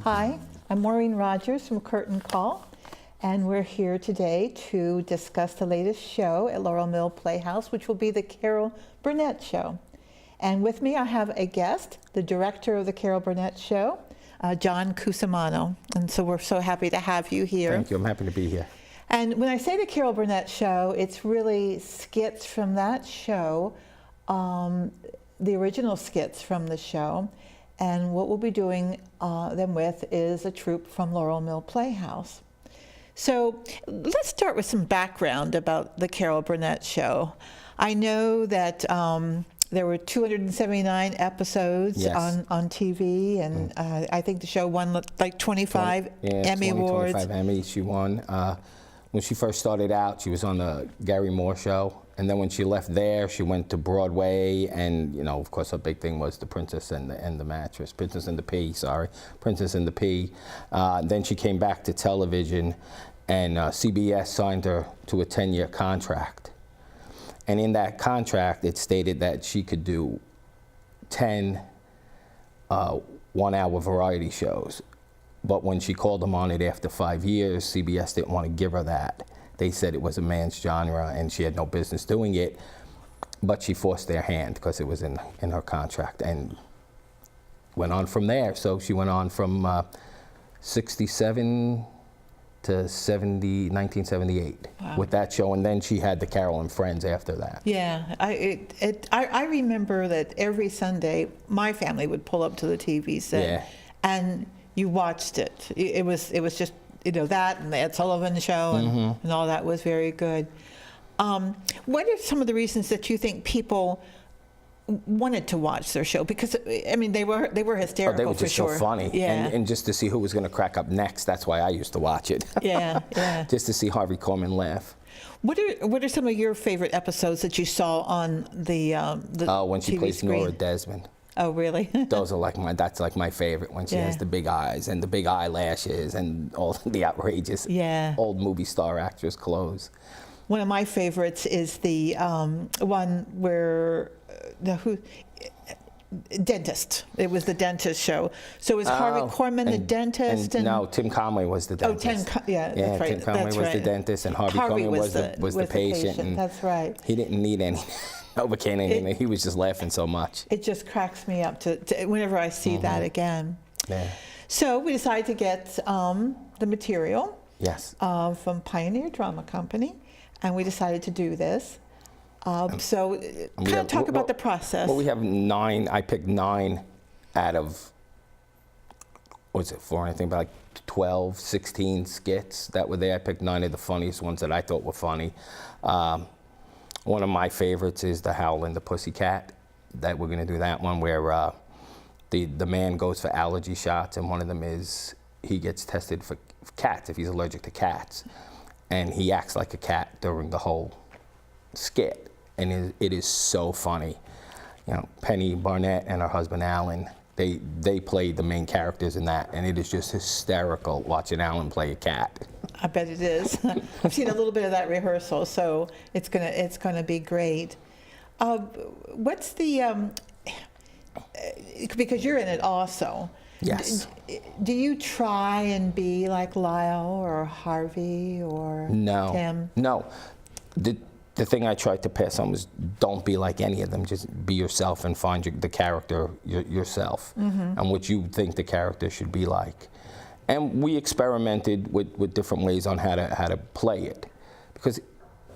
Hi, I'm Maureen Rogers from Curtain Call, and we're here today to discuss the latest show at Laurel Mill Playhouse, which will be the Carol Burnett Show. And with me, I have a guest, the director of the Carol Burnett Show, John Cusimano. And so we're so happy to have you here. Thank you. I'm happy to be here. And when I say the Carol Burnett Show, it's really skits from that show, the original skits from the show. And what we'll be doing them with is a troupe from Laurel Mill Playhouse. So let's start with some background about the Carol Burnett Show. I know that there were 279 episodes Yes. on TV, and I think the show won like 25 Emmy Awards. 25 Emmys she won. When she first started out, she was on the Gary Moore Show. And then when she left there, she went to Broadway, and of course, her big thing was The Princess and the Mattress, Princess and the Pea. Princess and the Pea. Then she came back to television, and CBS signed her to a 10-year contract. And in that contract, it stated that she could do 10 one-hour variety shows. But when she called them on it after 5 years, CBS didn't want to give her that. They said it was a man's genre and she had no business doing it, but she forced their hand because it was in her contract and went on from there. So she went on from 67 to 1978 with that show, and then she had the Carol and Friends after that. Yeah, I remember that every Sunday my family would pull up to the TV set, and you watched it. It was just that and the Ed Sullivan Show and all that was very good. What are some of the reasons that you think people wanted to watch their show? Because I mean, they were hysterical. They were just so funny, and just to see who was going to crack up next. That's why I used to watch it. Yeah. Just to see Harvey Korman laugh. What are some of your favorite episodes that you saw on the when she TV plays screen? Nora Desmond. Oh, really? Those are that's my favorite, when she has the big eyes and the big eyelashes and all the outrageous old movie star actress clothes. One of my favorites is the one where dentist. It was the dentist show. So it was Harvey Korman the dentist? No, Tim Conway was the dentist. That's right. Tim Conway was the dentist, and Harvey Korman was the patient. That's right. He didn't need any Novocaine anything. He was just laughing so much. It just cracks me up to whenever I see that again. Yeah. So we decided to get the material from Pioneer Drama Company, and we decided to do this. So kind of talk about the process. Well, we have 9. I picked 9 out of, what's it for? Anything about like 12, 16 skits that were there. I picked 9 of the funniest ones that I thought were funny. One of my favorites is the Howl and the Pussycat. That we're going to do that one where the man goes for allergy shots, and one of them is he gets tested for cats if he's allergic to cats, and he acts like a cat during the whole skit, and it is so funny. Penny Barnett and her husband Alan, they played the main characters in that, and it is just hysterical watching Alan play a cat. I bet it is. I've seen a little bit of that rehearsal, so it's gonna be great. What's the because you're in it also. Yes. Do you try and be like Lyle or Harvey or Tim? No. The thing I tried to pass on was don't be like any of them. Just be yourself and find the character yourself and what you think the character should be like. And we experimented with different ways on how to play it, because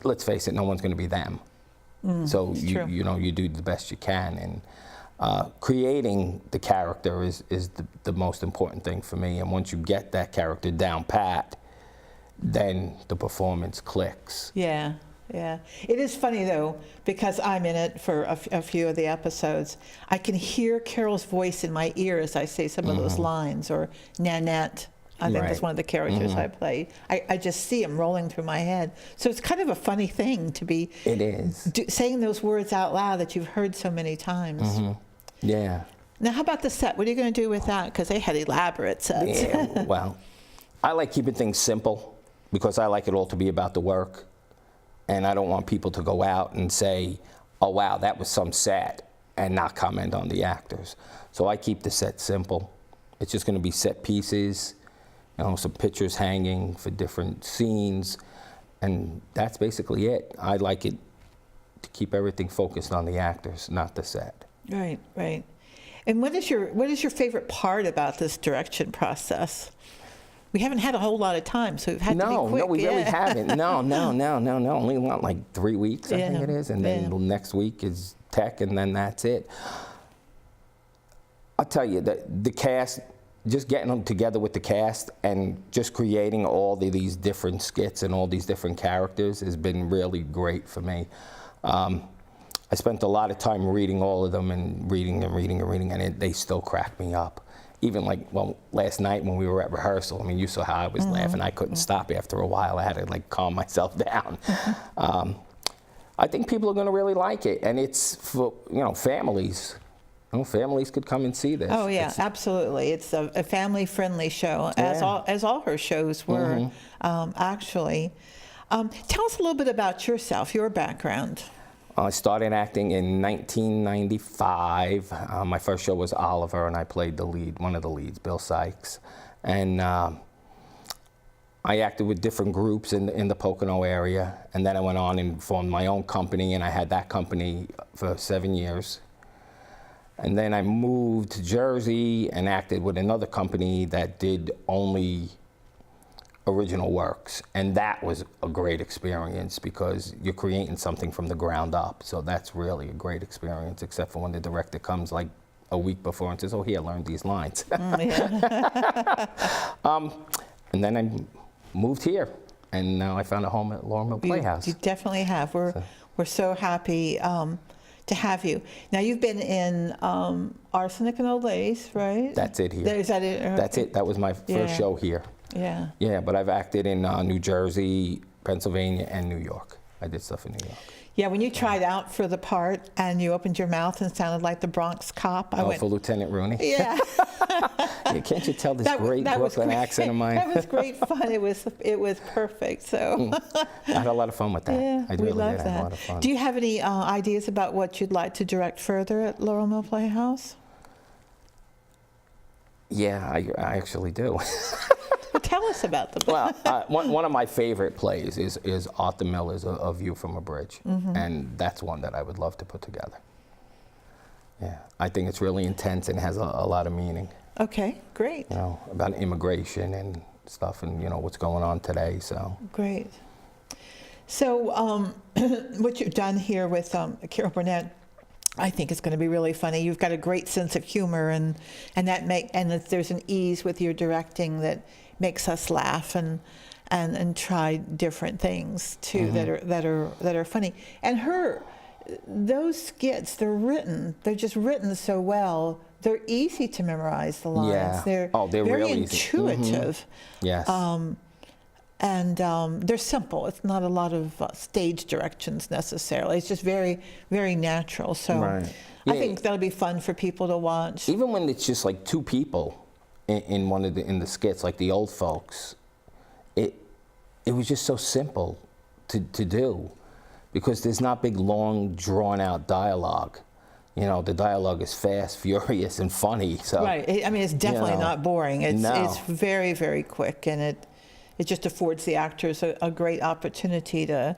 let's face it, no one's going to be them. So you do the best you can, and creating the character is the most important thing for me. And once you get that character down pat, then the performance clicks. Yeah. It is funny though, because I'm in it for a few of the episodes. I can hear Carol's voice in my ear as I say some of those lines, or Nanette. I think that's one of the characters I play. I just see him rolling through my head. So it's kind of a funny thing to be saying those words out loud that you've heard so many times. Yeah. Now, how about the set? What are you going to do with that? Because they had elaborate sets. Yeah, well, I like keeping things simple because I like it all to be about the work. And I don't want people to go out and say, oh, wow, that was some set, and not comment on the actors. So I keep the set simple. It's just going to be set pieces, some pictures hanging for different scenes, and that's basically it. I like it to keep everything focused on the actors, not the set. Right, right. And what is your favorite part about this direction process? We haven't had a whole lot of time, so we've had to be quick. No, we really haven't. No. Only like 3 weeks, I think it is, and then next week is tech, and then that's it. I'll tell you that the cast, just getting them together with the cast and just creating all these different skits and all these different characters has been really great for me. I spent a lot of time reading all of them and reading, and they still crack me up. Even last night when we were at rehearsal, I mean, you saw how I was laughing. I couldn't stop after a while. I had to calm myself down. I think people are going to really like it, and it's for families. Families could come and see this. Oh yeah, absolutely. It's a family-friendly show, as all her shows were, actually. Tell us a little bit about yourself, your background. I started acting in 1995. My first show was Oliver, and I played one of the leads, Bill Sykes. And I acted with different groups in the Pocono area, and then I went on and formed my own company, and I had that company for 7 years. And then I moved to Jersey and acted with another company that did only original works. And that was a great experience because you're creating something from the ground up. So that's really a great experience, except for when the director comes like a week before and says, oh, here, learn these lines. And then I moved here. And now I found a home at Laurel Mill Playhouse. You definitely have. We're so happy to have you. Now you've been in Arsenic and Old Lace, right? That's it here. Is that it? Okay. That's it. That was my first show here. Yeah. Yeah, but I've acted in New Jersey, Pennsylvania, and New York. I did stuff in New York. Yeah, when you tried out for the part and you opened your mouth and sounded like the Bronx cop, I went for Lieutenant Rooney. Yeah. Yeah, can't you tell this great Brooklyn accent of mine? That was great fun. It was perfect. So I had a lot of fun with that. Yeah, I we really love did. that. I had a lot of fun. Do you have any ideas about what you'd like to direct further at Laurel Mill Playhouse? Yeah, I actually do. Well, tell us about them. Well, one of my favorite plays is Arthur Miller's A View from a Bridge, and that's one that I would love to put together. Yeah, I think it's really intense and has a lot of meaning. Okay, great. About immigration and stuff, and what's going on today. So great. So what you've done here with Carol Burnett, I think is going to be really funny. You've got a great sense of humor, and there's an ease with your directing that makes us laugh and try different things too that are funny. And those skits, they're just written so well. They're easy to memorize, the lines. Yeah. They're very very Easy. intuitive. Yes. And they're simple. It's not a lot of stage directions necessarily. It's just very, very natural. So right. I think that'll be fun for people to watch. Even when it's just like two people in the skits, like the old folks, it was just so simple to do, because there's not big, long, drawn out dialogue. The dialogue is fast, furious, and funny. So right. I mean, it's definitely not boring. It's very, very quick, and it just affords the actors a great opportunity to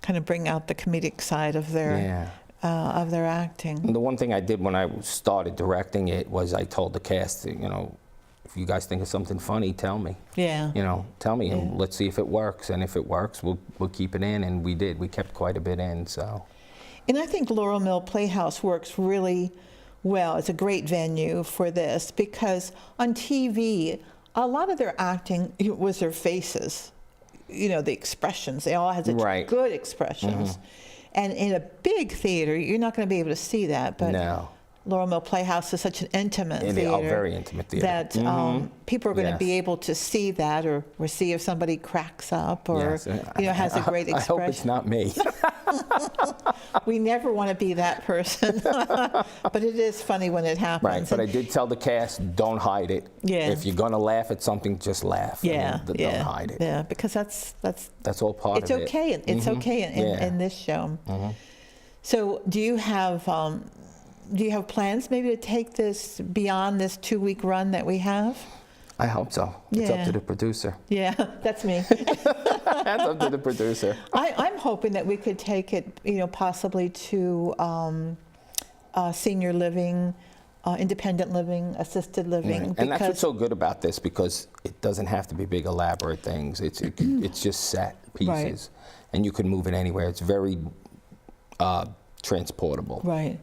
kind of bring out the comedic side of their acting. And the one thing I did when I started directing it was I told the cast, if you guys think of something funny, tell me. Yeah. Tell me, and let's see if it works. And if it works, we'll keep it in. And we did. We kept quite a bit in. So. And I think Laurel Mill Playhouse works really well. It's a great venue for this, because on TV, a lot of their acting was their faces, the expressions. They all had such good expressions. And in a big theater, you're not going to be able to see that. But no. Laurel Mill Playhouse is such an intimate theater. Very intimate theater. That people are going to be able to see that, or see if somebody cracks up, or has a great expression. I hope it's not me. We never want to be that person, but it is funny when it happens. Right, but I did tell the cast, don't hide it. Yeah. If you're going to laugh at something, just laugh. Yeah, Don't hide it. Yeah, because that's all part of it. It's okay. It's okay in this show. So do you have do you have plans maybe to take this beyond this 2-week run that we have? I hope so. It's up Yeah. to the producer. Yeah, that's me. That's up to the producer. I'm hoping that we could take it, possibly to senior living, independent living, assisted living. Right. And that's what's so good about this, because it doesn't have to be big elaborate things. It's just set pieces, Right. and you can move it anywhere. It's very transportable. Right.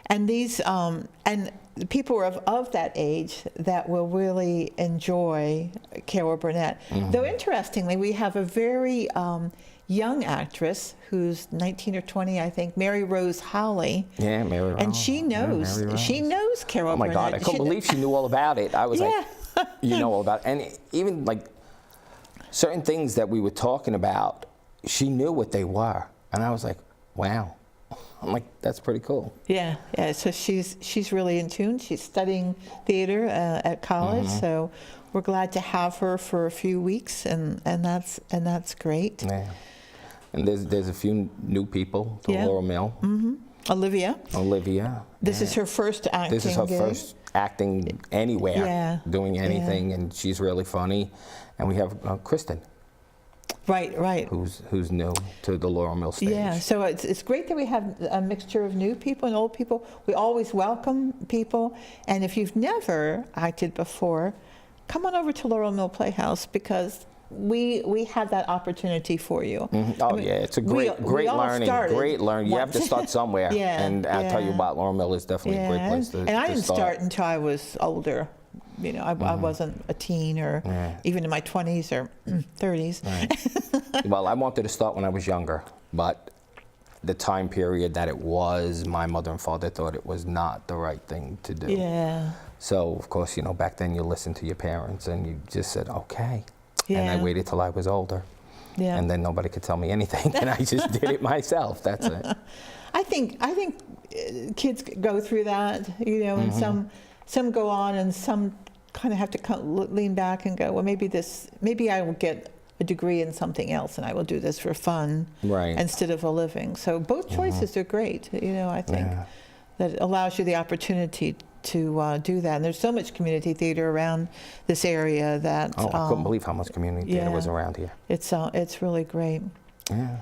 And these, and the people are of that age that will really enjoy Carol Burnett. Though interestingly, we have a very young actress who's 19 or 20, I think, Mary Rose Howley. Yeah, Mary Rose. And she knows, Mary Rose. she knows Carol Oh my Burnett. God, I couldn't believe she knew all about it. I was Yeah. like, you know all about it. And even like certain things that we were talking about, she knew what they were. And I was like, wow. I'm like, that's pretty cool. Yeah, yeah. So she's really in tune. She's studying theater at college, so we're glad to have her for a few weeks, and that's great. Yeah. And there's a few new people to Yeah. Laurel Mill. Olivia, Olivia. this is her first acting This is her gig. first acting anywhere, Yeah. doing anything, and she's really funny. And we have Kristen, Right. who's new to the Laurel Mill stage. Yeah, so it's great that we have a mixture of new people and old people. We always welcome people, and if you've never acted before, come on over to Laurel Mill Playhouse, because we have that opportunity for you. Oh I mean, yeah, it's a we great all learning. started Great learning. You have to once. start somewhere. Yeah, And I'll tell you yeah. what, Laurel Mill is definitely a great place to and I didn't start. start until I was older. I wasn't a teen or Yeah. even in my 20s or 30s. Right. Well, I wanted to start when I was younger, but the time period that it was, my mother and father thought it was not the right thing to do. Yeah. So, of course, back then you listened to your parents and you just said, okay. And I Yeah. waited till I was older. Yeah. And then nobody could tell me anything, and I just did it myself. That's it. I think kids go through that, and some go on and some kind of have to lean back and go, well, maybe I will get a degree in something else and I will do this for fun Right. instead of a living. So both choices are great, I think, Yeah. that it allows you the opportunity to do that. And there's so much community theater around this area that Oh, I couldn't believe how much community theater was yeah. around here. it's really great. Yeah.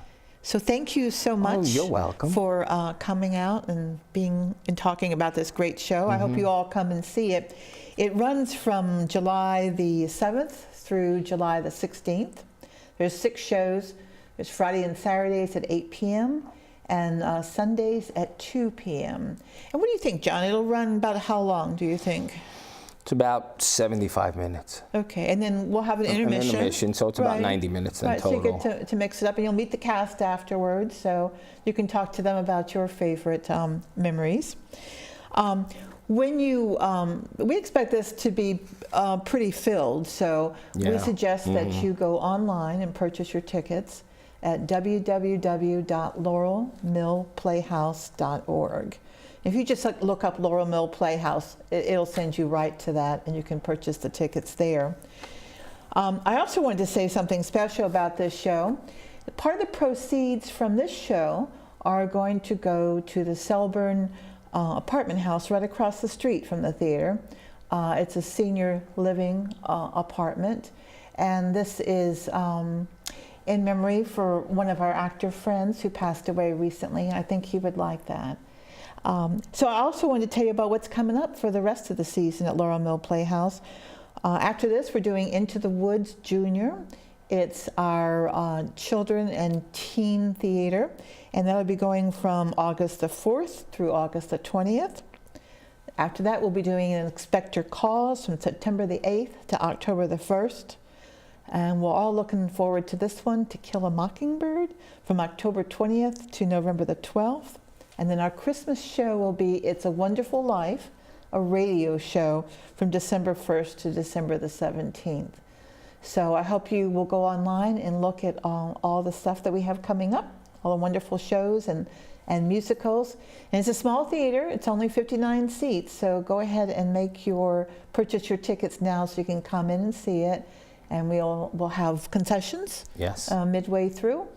So thank you so much you're welcome. for coming out and talking about this great show. I hope you all come and see it. It runs from July the 7th through July the 16th. There's 6 shows. There's Friday and Saturdays at 8 p.m. and Sundays at 2 p.m. And what do you think, John? It'll run about how long, do you think? It's about 75 minutes. Okay, and then we'll have an intermission. An intermission, so it's about Right. 90 minutes in Right, total. so you get to mix it up, and you'll meet the cast afterwards, so you can talk to them about your favorite memories. When we expect this to be pretty filled, so we Yeah. suggest that you go online and purchase your tickets at www.laurelmillplayhouse.org. If you just look up Laurel Mill Playhouse, it'll send you right to that, and you can purchase the tickets there. I also wanted to say something special about this show. Part of the proceeds from this show are going to go to the Selburne apartment house right across the street from the theater. It's a senior living apartment, and this is in memory for one of our actor friends who passed away recently. I think he would like that. So I also wanted to tell you about what's coming up for the rest of the season at Laurel Mill Playhouse. After this, we're doing Into the Woods Junior. It's our children and teen theater, and that'll be going from August the 4th through August the 20th. After that, we'll be doing an Inspector Calls from September the 8th to October the 1st. And we're all looking forward to this one, To Kill a Mockingbird, from October 20th to November the 12th. And then our Christmas show will be It's a Wonderful Life, a radio show from December 1st to December the 17th. So I hope you will go online and look at all the stuff that we have coming up, all the wonderful shows and musicals. And it's a small theater. It's only 59 seats. So go ahead and purchase your tickets now so you can come in and see it. And we'll have concessions Yes. midway through.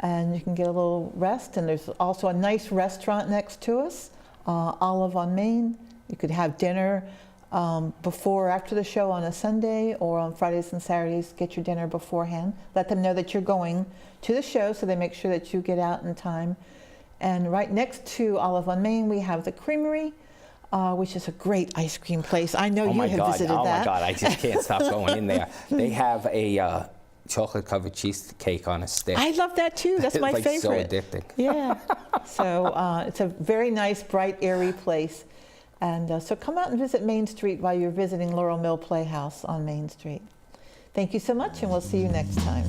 And you can get a little rest. And there's also a nice restaurant next to us Olive on Main. You could have dinner before or after the show on a Sunday, or on Fridays and Saturdays. Get your dinner beforehand. Let them know that you're going to the show, so they make sure that you get out in time. And right next to Olive on Main, we have the Creamery, which is a great ice cream place. I know you have visited that. Oh my God, I just can't stop going in there. They have a chocolate-covered cheesecake on a stick. I love that too. That's my like favorite. So addicting. Yeah. So it's a very nice, bright, airy place. And so come out and visit Main Street while you're visiting Laurel Mill Playhouse on Main Street. Thank you so much, and we'll see you next time.